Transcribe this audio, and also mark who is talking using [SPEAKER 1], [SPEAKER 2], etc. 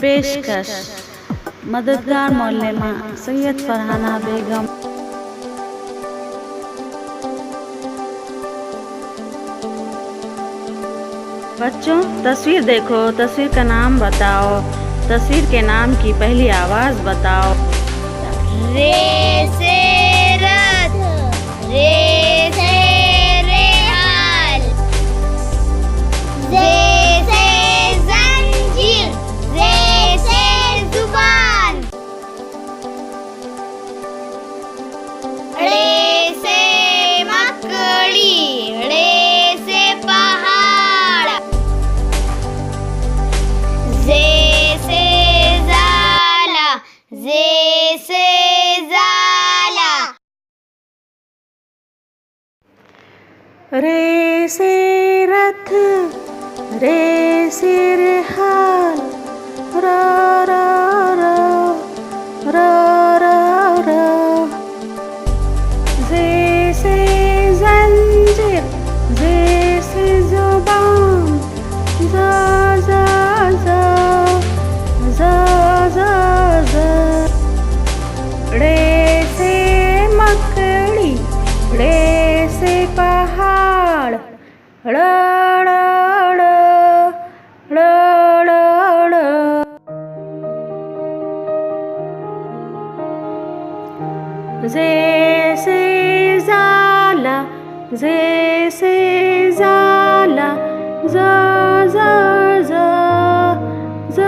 [SPEAKER 1] पेशकश मददगार मौलमा सैयद फरहाना बेगम। बच्चों तस्वीर देखो, तस्वीर का नाम बताओ, तस्वीर के नाम की पहली आवाज बताओ।
[SPEAKER 2] रे से रथ, रे से रेहाल, जे से जंजीर, जे से जुबान, रे से मकड़ी, रे से पहाड़, जे से जाला, जे से जाला,
[SPEAKER 1] रे से रथ, रे से रेहाल, रा रा रा रा रा रा, जे से जंजीर, जे से जुबान, जा जा जा जा जा जा, रे से मकड़ी, रे से पहाड़, ड़ ड़ ड़ ड़ ड़ ड़, जे से जाला, जे से जाला, जा जा जा जा।